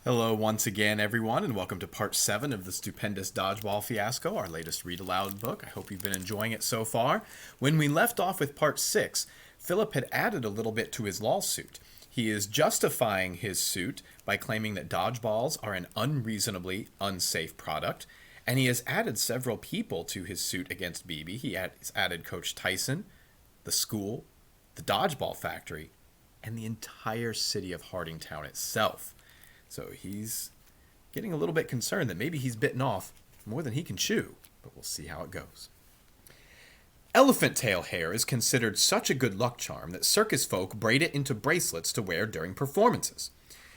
Hello once again, everyone, and welcome to part 7 of the Stupendous Dodgeball Fiasco, our latest read-aloud book. I hope you've been enjoying it so far. When we left off with part 6, Philip had added a little bit to his lawsuit. He is justifying his suit by claiming that dodgeballs are an unreasonably unsafe product, and he has added several people to his suit against BB. He has added Coach Tyson, the school, the dodgeball factory, and the entire city of Hardingtown itself. So he's getting a little bit concerned that maybe he's bitten off more than he can chew, but we'll see how it goes. Elephant tail hair is considered such a good luck charm that circus folk braid it into bracelets to wear during performances.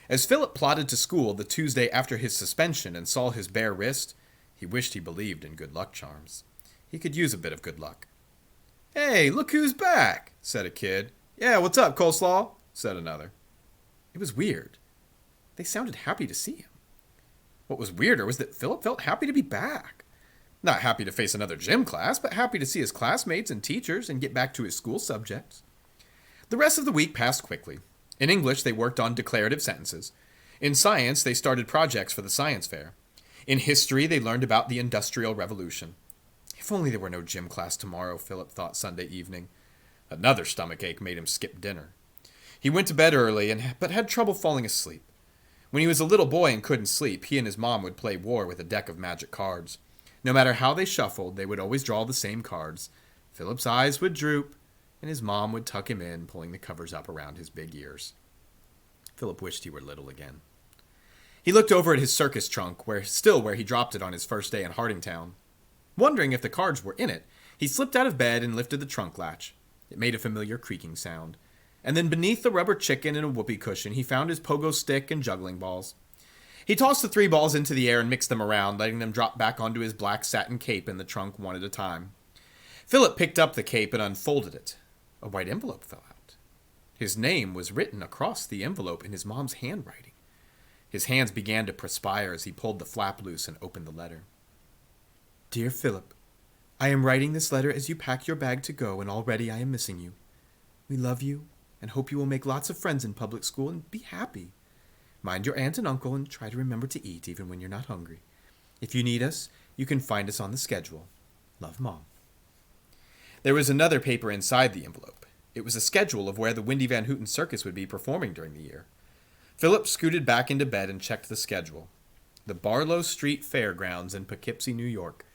As Philip plodded to school the Tuesday after his suspension and saw his bare wrist, he wished he believed in good luck charms. He could use a bit of good luck. "Hey, look who's back," said a kid. "Yeah, what's up, Coleslaw?" said another. It was weird. They sounded happy to see him. What was weirder was that Philip felt happy to be back. Not happy to face another gym class, but happy to see his classmates and teachers and get back to his school subjects. The rest of the week passed quickly. In English, they worked on declarative sentences. In science, they started projects for the science fair. In history, they learned about the Industrial Revolution. If only there were no gym class tomorrow, Philip thought Sunday evening. Another stomachache made him skip dinner. He went to bed early, but had trouble falling asleep. When he was a little boy and couldn't sleep, he and his mom would play war with a deck of magic cards. No matter how they shuffled, they would always draw the same cards. Philip's eyes would droop, and his mom would tuck him in, pulling the covers up around his big ears. Philip wished he were little again. He looked over at his circus trunk, where he dropped it on his first day in Hardingtown. Wondering if the cards were in it, he slipped out of bed and lifted the trunk latch. It made a familiar creaking sound. And then beneath the rubber chicken and a whoopee cushion, he found his pogo stick and juggling balls. He tossed the 3 balls into the air and mixed them around, letting them drop back onto his black satin cape in the trunk one at a time. Philip picked up the cape and unfolded it. A white envelope fell out. His name was written across the envelope in his mom's handwriting. His hands began to perspire as he pulled the flap loose and opened the letter. "Dear Philip, I am writing this letter as you pack your bag to go, and already I am missing you. We love you and hope you will make lots of friends in public school and be happy. Mind your aunt and uncle and try to remember to eat even when you're not hungry. If you need us, you can find us on the schedule. Love, Mom." There was another paper inside the envelope. It was a schedule of where the Windy Van Houten Circus would be performing during the year. Philip scooted back into bed and checked the schedule. The Barlow Street Fairgrounds in Poughkeepsie, New York.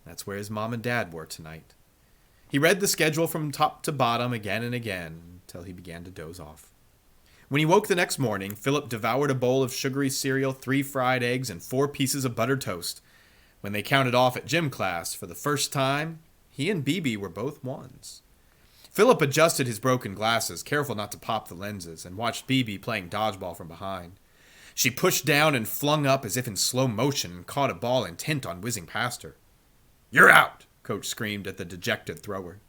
That's where his mom and dad were tonight. He read the schedule from top to bottom again and again until he began to doze off. When he woke the next morning, Philip devoured a bowl of sugary cereal, 3 fried eggs, and 4 pieces of buttered toast. When they counted off at gym class for the first time, he and BB were both ones. Philip adjusted his broken glasses, careful not to pop the lenses, and watched BB playing dodgeball from behind. She pushed down and flung up as if in slow motion and caught a ball intent on whizzing past her. "You're out!" Coach screamed at the dejected thrower.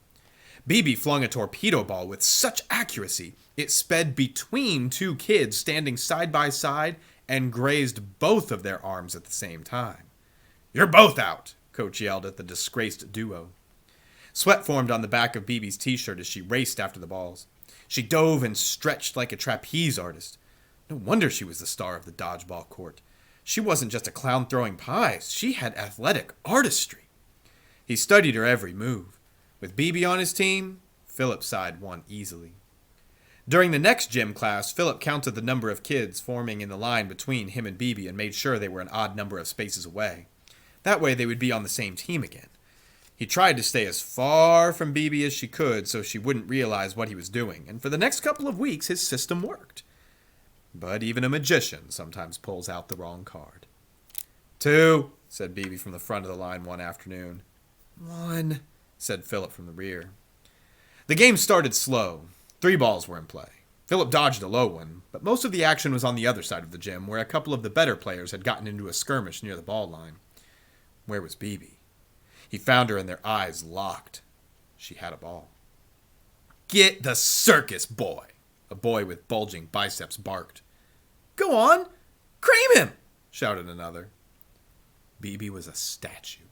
BB flung a torpedo ball with such accuracy, it sped between 2 kids standing side by side and grazed both of their arms at the same time. "You're both out!" Coach yelled at the disgraced duo. Sweat formed on the back of BB's t-shirt as she raced after the balls. She dove and stretched like a trapeze artist. No wonder she was the star of the dodgeball court. She wasn't just a clown throwing pies, she had athletic artistry. He studied her every move. With BB on his team, Philip's side won easily. During the next gym class, Philip counted the number of kids forming in the line between him and BB and made sure they were an odd number of spaces away. That way they would be on the same team again. He tried to stay as far from BB as she could so she wouldn't realize what he was doing, and for the next couple of weeks his system worked. But even a magician sometimes pulls out the wrong card. "2," said BB from the front of the line one afternoon. "1," said Philip from the rear. The game started slow. 3 balls were in play. Philip dodged a low one, but most of the action was on the other side of the gym, where a couple of the better players had gotten into a skirmish near the ball line. Where was BB? He found her and their eyes locked. She had a ball. "Get the circus boy," a boy with bulging biceps barked. "Go on, cream him," shouted another. BB was a statue.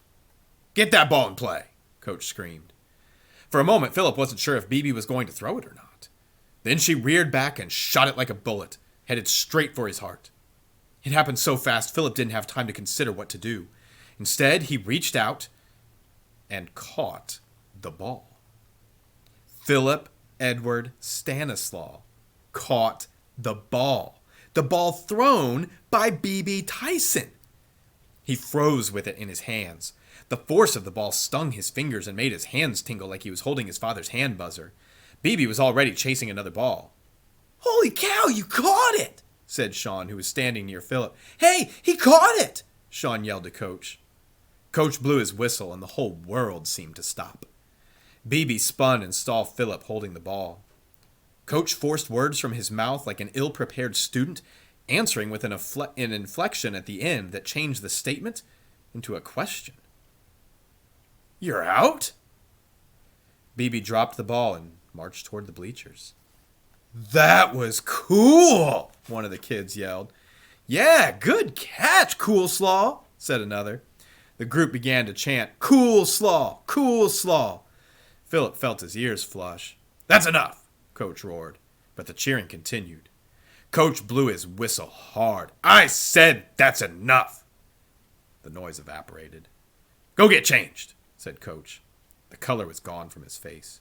"Get that ball in play," Coach screamed. For a moment, Philip wasn't sure if BB was going to throw it or not. Then she reared back and shot it like a bullet, headed straight for his heart. It happened so fast, Philip didn't have time to consider what to do. Instead, he reached out and caught the ball. Philip Edward Stanislaw caught the ball. The ball thrown by B.B. Tyson. He froze with it in his hands. The force of the ball stung his fingers and made his hands tingle like he was holding his father's hand buzzer. B.B. was already chasing another ball. "Holy cow, you caught it!" said Sean, who was standing near Philip. "Hey, he caught it!" Sean yelled to Coach. Coach blew his whistle, and the whole world seemed to stop. B.B. spun and saw Philip holding the ball. Coach forced words from his mouth like an ill-prepared student, answering with an inflection at the end that changed the statement into a question. "You're out?" B.B. dropped the ball and marched toward the bleachers. "That was cool!" one of the kids yelled. "Yeah, good catch, Cool Slaw," said another. The group began to chant, "Cool Slaw! Cool Slaw!" Philip felt his ears flush. "That's enough!" Coach roared, but the cheering continued. Coach blew his whistle hard. "I said that's enough!" The noise evaporated. "Go get changed," said Coach. The color was gone from his face.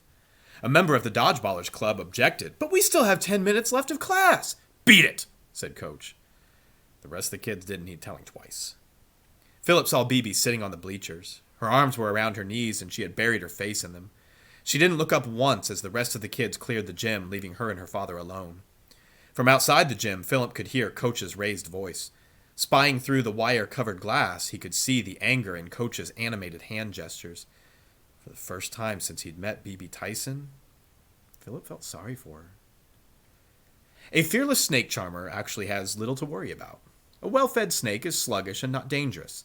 A member of the Dodgeballers Club objected. "But we still have 10 minutes left of class." "Beat it," said Coach. The rest of the kids didn't need telling twice. Philip saw B.B. sitting on the bleachers. Her arms were around her knees and she had buried her face in them. She didn't look up once as the rest of the kids cleared the gym, leaving her and her father alone. From outside the gym, Philip could hear Coach's raised voice. Spying through the wire-covered glass, he could see the anger in Coach's animated hand gestures. For the first time since he'd met B.B. Tyson, Philip felt sorry for her. A fearless snake charmer actually has little to worry about. A well-fed snake is sluggish and not dangerous.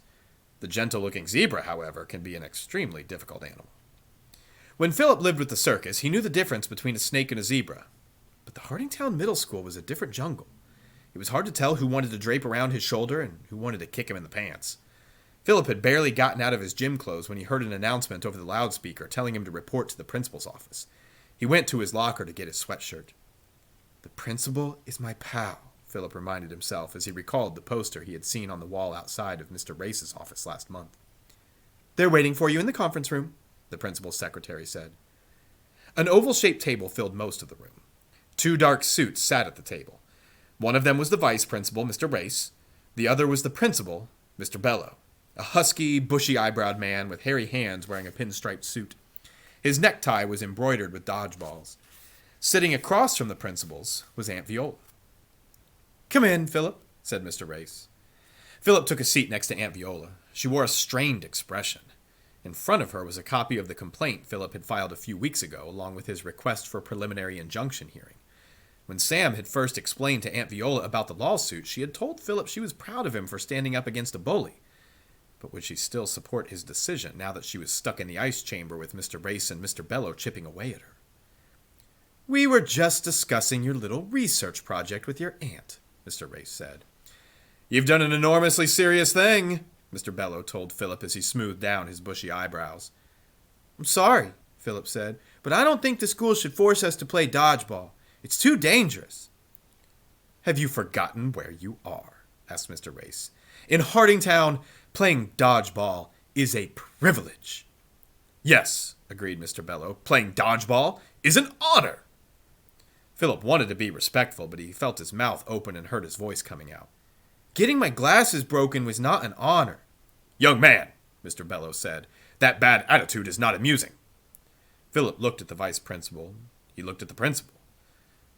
The gentle-looking zebra, however, can be an extremely difficult animal. When Philip lived with the circus, he knew the difference between a snake and a zebra. But the Hardingtown Middle School was a different jungle. It was hard to tell who wanted to drape around his shoulder and who wanted to kick him in the pants. Philip had barely gotten out of his gym clothes when he heard an announcement over the loudspeaker telling him to report to the principal's office. He went to his locker to get his sweatshirt. "The principal is my pal," Philip reminded himself as he recalled the poster he had seen on the wall outside of Mr. Race's office last month. "They're waiting for you in the conference room," the principal's secretary said. An oval-shaped table filled most of the room. 2 dark suits sat at the table. One of them was the vice principal, Mr. Race. The other was the principal, Mr. Bello, a husky, bushy-eyebrowed man with hairy hands wearing a pinstriped suit. His necktie was embroidered with dodgeballs. Sitting across from the principal's was Aunt Viola. "Come in, Philip," said Mr. Race. Philip took a seat next to Aunt Viola. She wore a strained expression. In front of her was a copy of the complaint Philip had filed a few weeks ago, along with his request for a preliminary injunction hearing. When Sam had first explained to Aunt Viola about the lawsuit, she had told Philip she was proud of him for standing up against a bully. But would she still support his decision now that she was stuck in the ice chamber with Mr. Race and Mr. Bello chipping away at her? "We were just discussing your little research project with your aunt," Mr. Race said. "You've done an enormously serious thing," Mr. Bello told Philip as he smoothed down his bushy eyebrows. "I'm sorry," Philip said, "but I don't think the school should force us to play dodgeball. It's too dangerous." "Have you forgotten where you are?" asked Mr. Race. "In Hardingtown, playing dodgeball is a privilege." "Yes," agreed Mr. Bello, "playing dodgeball is an honor." Philip wanted to be respectful, but he felt his mouth open and heard his voice coming out. "Getting my glasses broken was not an honor." "Young man," Mr. Bello said, "that bad attitude is not amusing." Philip looked at the vice principal. He looked at the principal.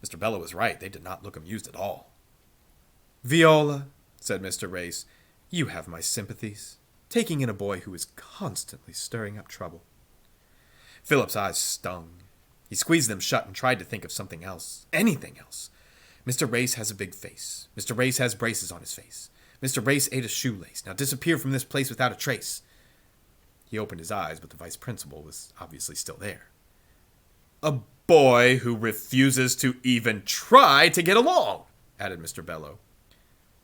Mr. Bello was right. They did not look amused at all. "Viola," said Mr. Race, "you have my sympathies, taking in a boy who is constantly stirring up trouble." Philip's eyes stung. He squeezed them shut and tried to think of something else. Anything else. Mr. Race has a big face. Mr. Race has braces on his face. Mr. Race ate a shoelace. Now disappear from this place without a trace. He opened his eyes, but the vice principal was obviously still there. "A boy who refuses to even try to get along," added Mr. Bello.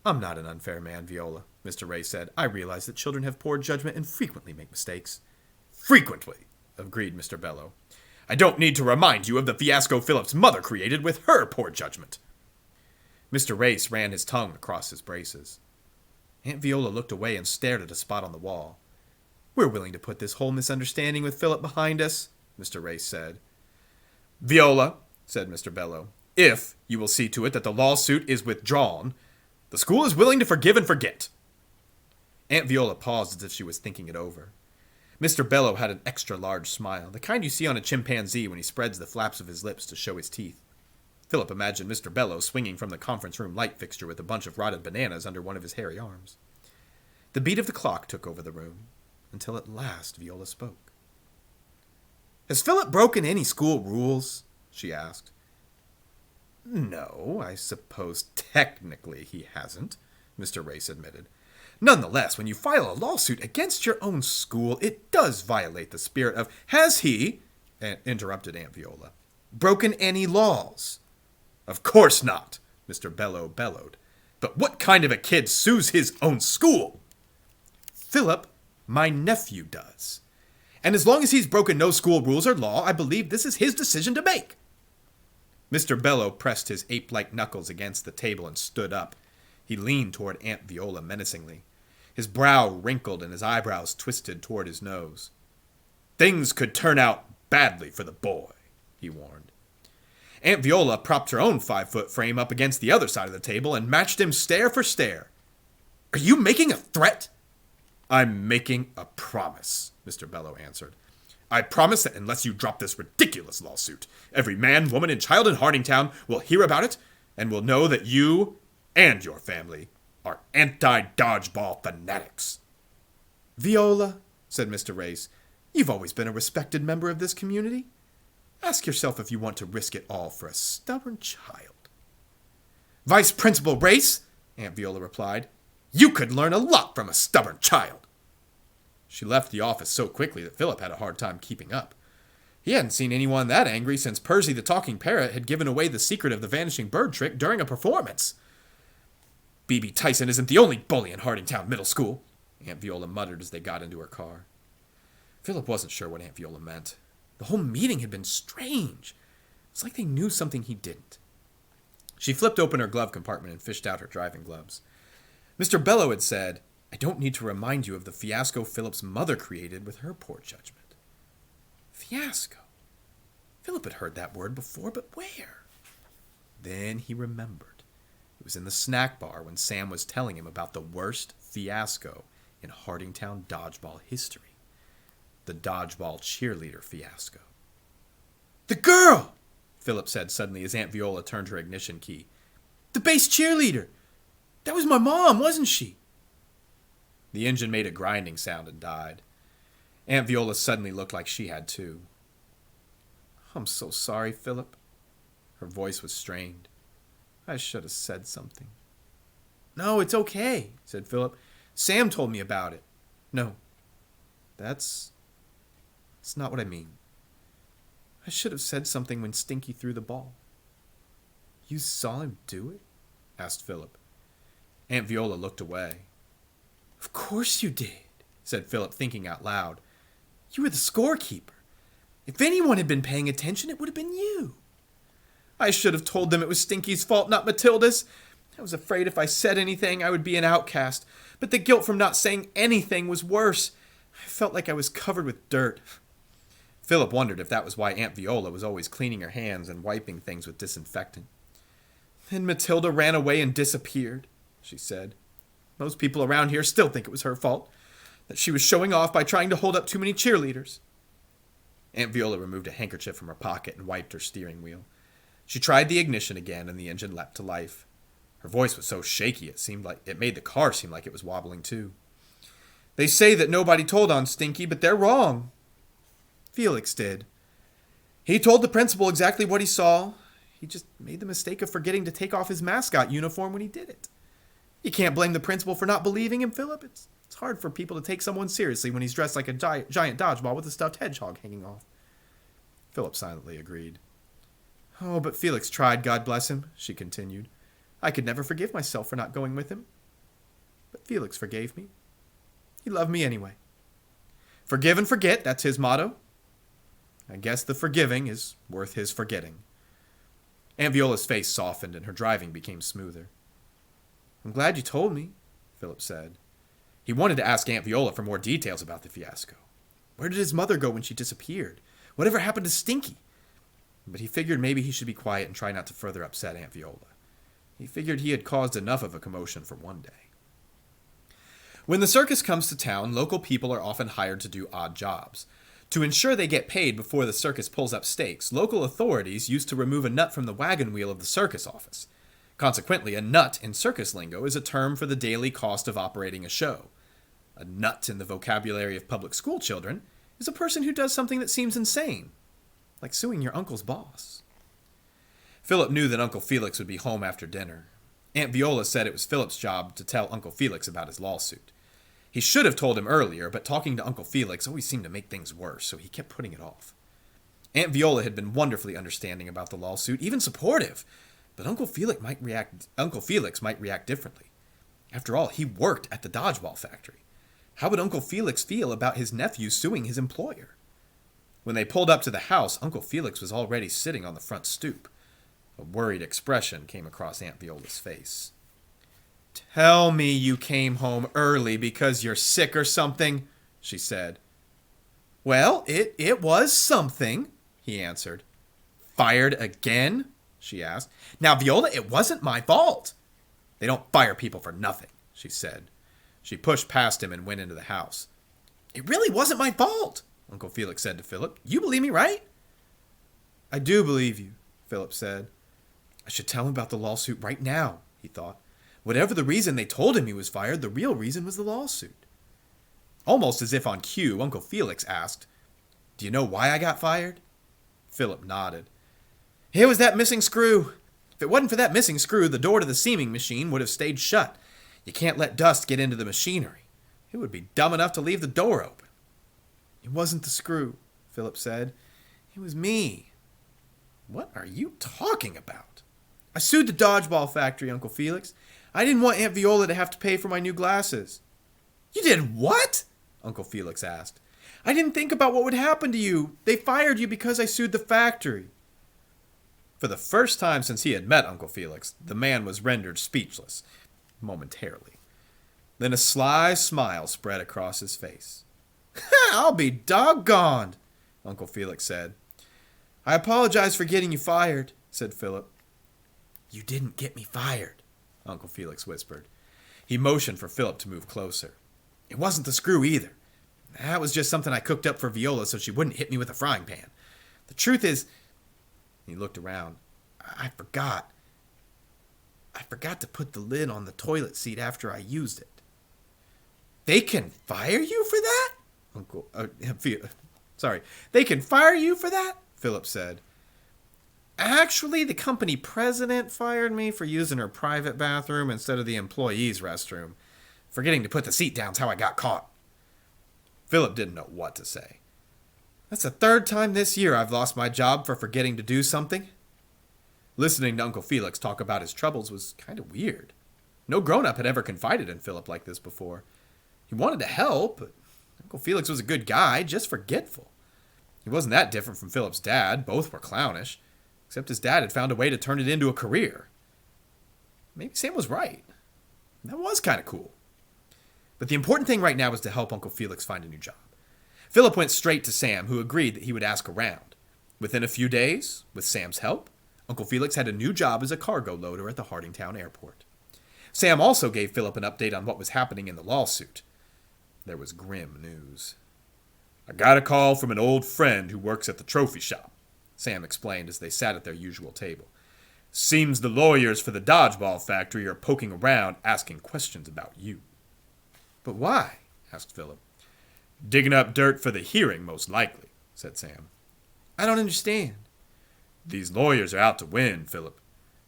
"I'm not an unfair man, Viola," Mr. Race said. "I realize that children have poor judgment and frequently make mistakes." "Frequently," agreed Mr. Bello. "I don't need to remind you of the fiasco Philip's mother created with her poor judgment." Mr. Race ran his tongue across his braces. Aunt Viola looked away and stared at a spot on the wall. "We're willing to put this whole misunderstanding with Philip behind us," Mr. Race said. "Viola," said Mr. Bello, "if you will see to it that the lawsuit is withdrawn, the school is willing to forgive and forget." Aunt Viola paused as if she was thinking it over. Mr. Bello had an extra-large smile, the kind you see on a chimpanzee when he spreads the flaps of his lips to show his teeth. Philip imagined Mr. Bello swinging from the conference room light fixture with a bunch of rotted bananas under one of his hairy arms. The beat of the clock took over the room, until at last Viola spoke. "Has Philip broken any school rules?" she asked. "No, I suppose technically he hasn't," Mr. Race admitted. "Nonetheless, when you file a lawsuit against your own school, it does violate the spirit of—" "Has he," interrupted Aunt Viola, "broken any laws?" "Of course not," Mr. Bello bellowed. "But what kind of a kid sues his own school?" "Philip, my nephew does. And as long as he's broken no school rules or law, I believe this is his decision to make." Mr. Bello pressed his ape-like knuckles against the table and stood up. He leaned toward Aunt Viola menacingly. His brow wrinkled and his eyebrows twisted toward his nose. "Things could turn out badly for the boy," he warned. Aunt Viola propped her own 5-foot frame up against the other side of the table and matched him stare for stare. "Are you making a threat?" "I'm making a promise," Mr. Bello answered. "I promise that unless you drop this ridiculous lawsuit, every man, woman, and child in Hardingtown will hear about it and will know that you and your family are anti-dodgeball fanatics." "Viola," said Mr. Race, "you've always been a respected member of this community. Ask yourself if you want to risk it all for a stubborn child." "Vice Principal Race," Aunt Viola replied, "you could learn a lot from a stubborn child." She left the office so quickly that Philip had a hard time keeping up. He hadn't seen anyone that angry since Percy the Talking Parrot had given away the secret of the vanishing bird trick during a performance. "B.B. Tyson isn't the only bully in Hardingtown Middle School," Aunt Viola muttered as they got into her car. Philip wasn't sure what Aunt Viola meant. The whole meeting had been strange. It's like they knew something he didn't. She flipped open her glove compartment and fished out her driving gloves. Mr. Bello had said, "I don't need to remind you of the fiasco Philip's mother created with her poor judgment." Fiasco. Philip had heard that word before, but where? Then he remembered. It was in the snack bar when Sam was telling him about the worst fiasco in Hardingtown dodgeball history. The dodgeball cheerleader fiasco. "The girl!" Philip said suddenly as Aunt Viola turned her ignition key. "The base cheerleader! That was my mom, wasn't she?" The engine made a grinding sound and died. Aunt Viola suddenly looked like she had too. "I'm so sorry, Philip." Her voice was strained. "I should have said something." "No, it's okay," said Philip. "Sam told me about it." "No, that's not what I mean. I should have said something when Stinky threw the ball." "You saw him do it?" asked Philip. Aunt Viola looked away. "Of course you did," said Philip, thinking out loud. "You were the scorekeeper. If anyone had been paying attention, it would have been you. I should have told them it was Stinky's fault, not Matilda's. I was afraid if I said anything, I would be an outcast. But the guilt from not saying anything was worse. I felt like I was covered with dirt." Philip wondered if that was why Aunt Viola was always cleaning her hands and wiping things with disinfectant. "Then Matilda ran away and disappeared," she said. "Most people around here still think it was her fault, that she was showing off by trying to hold up too many cheerleaders." Aunt Viola removed a handkerchief from her pocket and wiped her steering wheel. She tried the ignition again, and the engine leapt to life. Her voice was so shaky it made the car seem like it was wobbling too. "They say that nobody told on Stinky, but they're wrong. Felix did. He told the principal exactly what he saw. He just made the mistake of forgetting to take off his mascot uniform when he did it. You can't blame the principal for not believing him, Philip. It's hard for people to take someone seriously when he's dressed like a giant dodgeball with a stuffed hedgehog hanging off." Philip silently agreed. "Oh, but Felix tried, God bless him," she continued. "I could never forgive myself for not going with him. But Felix forgave me. He loved me anyway. Forgive and forget, that's his motto. I guess the forgiving is worth his forgetting." Aunt Viola's face softened and her driving became smoother. "I'm glad you told me. Philip said. He wanted to ask Aunt Viola for more details about the fiasco. Where did his mother go when she disappeared? Whatever happened to Stinky? But he figured maybe he should be quiet and try not to further upset Aunt Viola. He figured he had caused enough of a commotion for one day. When the circus comes to town, local people are often hired to do odd jobs. To ensure they get paid before the circus pulls up stakes, local authorities used to remove a nut from the wagon wheel of the circus office. Consequently, a nut in circus lingo is a term for the daily cost of operating a show. A nut in the vocabulary of public school children is a person who does something that seems insane, like suing your uncle's boss. Philip knew that Uncle Felix would be home after dinner. Aunt Viola said it was Philip's job to tell Uncle Felix about his lawsuit. He should have told him earlier, but talking to Uncle Felix always seemed to make things worse, so he kept putting it off. Aunt Viola had been wonderfully understanding about the lawsuit, even supportive, but Uncle Felix might react differently. After all, he worked at the dodgeball factory. How would Uncle Felix feel about his nephew suing his employer? When they pulled up to the house, Uncle Felix was already sitting on the front stoop. A worried expression came across Aunt Viola's face. Tell me you came home early because you're sick or something, she said. Well, it was something, he answered. Fired again? She asked. Now, Viola, it wasn't my fault. They don't fire people for nothing, she said. She pushed past him and went into the house. It really wasn't my fault, Uncle Felix said to Philip. You believe me, right? I do believe you, Philip said. I should tell him about the lawsuit right now, he thought. Whatever the reason they told him he was fired, the real reason was the lawsuit. Almost as if on cue, Uncle Felix asked, Do you know why I got fired? Philip nodded. It was that missing screw. If it wasn't for that missing screw, the door to the seaming machine would have stayed shut. You can't let dust get into the machinery. It would be dumb enough to leave the door open. It wasn't the screw, Philip said. It was me. What are you talking about? I sued the dodgeball factory, Uncle Felix. I didn't want Aunt Viola to have to pay for my new glasses. You did what? Uncle Felix asked. I didn't think about what would happen to you. They fired you because I sued the factory. For the first time since he had met Uncle Felix, the man was rendered speechless, momentarily. Then a sly smile spread across his face. I'll be doggoned, Uncle Felix said. I apologize for getting you fired, said Philip. You didn't get me fired, Uncle Felix whispered. He motioned for Philip to move closer. It wasn't the screw either. That was just something I cooked up for Viola so she wouldn't hit me with a frying pan. The truth is, he looked around. I forgot to put the lid on the toilet seat after I used it. They can fire you for that? They can fire you for that? Philip said. Actually, the company president fired me for using her private bathroom instead of the employee's restroom. Forgetting to put the seat down's how I got caught. Philip didn't know what to say. That's the third time this year I've lost my job for forgetting to do something. Listening to Uncle Felix talk about his troubles was kind of weird. No grown-up had ever confided in Philip like this before. He wanted to help, but Uncle Felix was a good guy, just forgetful. He wasn't that different from Philip's dad. Both were clownish, except his dad had found a way to turn it into a career. Maybe Sam was right. That was kind of cool. But the important thing right now was to help Uncle Felix find a new job. Philip went straight to Sam, who agreed that he would ask around. Within a few days, with Sam's help, Uncle Felix had a new job as a cargo loader at the Hardingtown airport. Sam also gave Philip an update on what was happening in the lawsuit. There was grim news. I got a call from an old friend who works at the trophy shop, Sam explained as they sat at their usual table. Seems the lawyers for the dodgeball factory are poking around asking questions about you. But why? Asked Philip. Digging up dirt for the hearing, most likely, said Sam. I don't understand. These lawyers are out to win, Philip,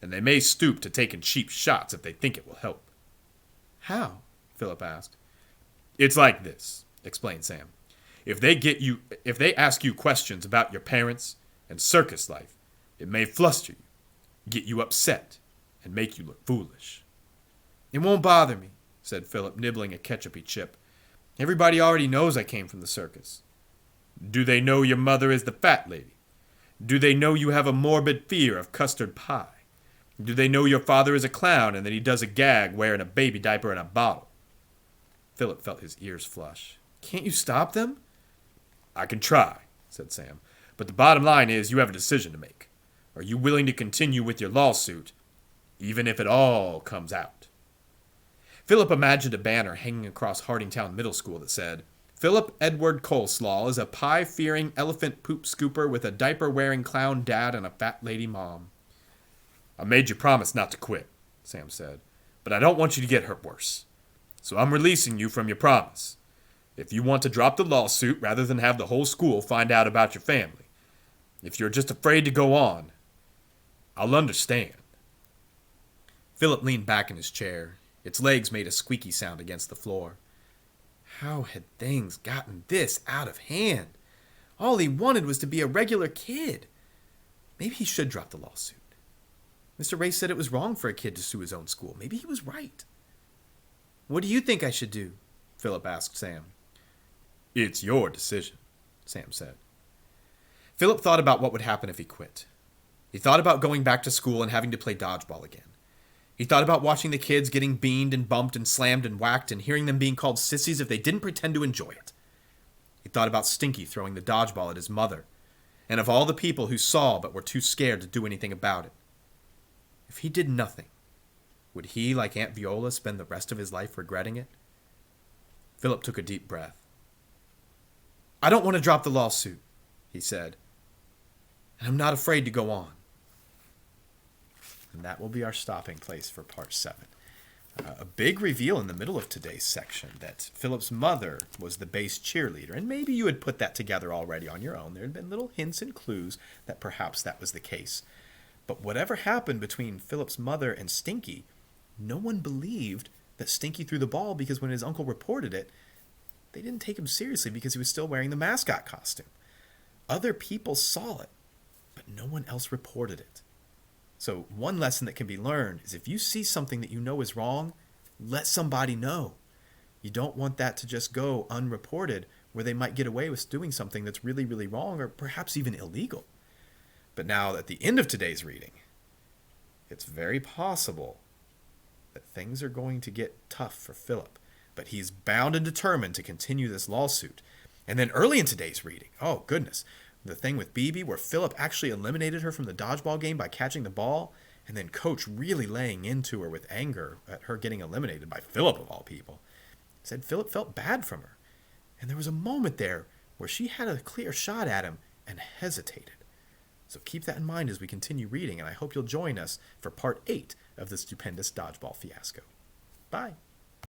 and they may stoop to taking cheap shots if they think it will help. How? Philip asked. It's like this, explained Sam. If they ask you questions about your parents and circus life, it may fluster you, get you upset, and make you look foolish. It won't bother me, said Philip, nibbling a ketchupy chip. Everybody already knows I came from the circus. Do they know your mother is the fat lady? Do they know you have a morbid fear of custard pie? Do they know your father is a clown and that he does a gag wearing a baby diaper and a bottle? Philip felt his ears flush. "Can't you stop them?" "I can try," said Sam. "But the bottom line is you have a decision to make. Are you willing to continue with your lawsuit, even if it all comes out?" Philip imagined a banner hanging across Hardingtown Middle School that said, "Philip Edward Coleslaw is a pie-fearing elephant poop scooper with a diaper-wearing clown dad and a fat lady mom." "I made you promise not to quit," Sam said, "but I don't want you to get hurt worse. So I'm releasing you from your promise. If you want to drop the lawsuit rather than have the whole school find out about your family, if you're just afraid to go on, I'll understand." Philip leaned back in his chair. Its legs made a squeaky sound against the floor. How had things gotten this out of hand? All he wanted was to be a regular kid. Maybe he should drop the lawsuit. Mr. Ray said it was wrong for a kid to sue his own school. Maybe he was right. "What do you think I should do?" Philip asked Sam. "It's your decision," Sam said. Philip thought about what would happen if he quit. He thought about going back to school and having to play dodgeball again. He thought about watching the kids getting beaned and bumped and slammed and whacked and hearing them being called sissies if they didn't pretend to enjoy it. He thought about Stinky throwing the dodgeball at his mother, and of all the people who saw but were too scared to do anything about it. If he did nothing, would he, like Aunt Viola, spend the rest of his life regretting it? Philip took a deep breath. "I don't want to drop the lawsuit," he said, "and I'm not afraid to go on." And that will be our stopping place for part 7. A big reveal in the middle of today's section that Philip's mother was the base cheerleader, and maybe you had put that together already on your own. There had been little hints and clues that perhaps that was the case. But whatever happened between Philip's mother and Stinky, no one believed that Stinky threw the ball because when his uncle reported it, they didn't take him seriously because he was still wearing the mascot costume. Other people saw it, but no one else reported it. So one lesson that can be learned is if you see something that you know is wrong, let somebody know. You don't want that to just go unreported where they might get away with doing something that's really, really wrong or perhaps even illegal. But now at the end of today's reading, it's very possible that things are going to get tough for Philip. But he's bound and determined to continue this lawsuit. And then early in today's reading, oh goodness, the thing with BB where Philip actually eliminated her from the dodgeball game by catching the ball, and then Coach really laying into her with anger at her getting eliminated by Philip of all people. Said Philip felt bad from her. And there was a moment there where she had a clear shot at him and hesitated. So keep that in mind as we continue reading, and I hope you'll join us for part 8 of the Stupendous Dodgeball Fiasco. Bye.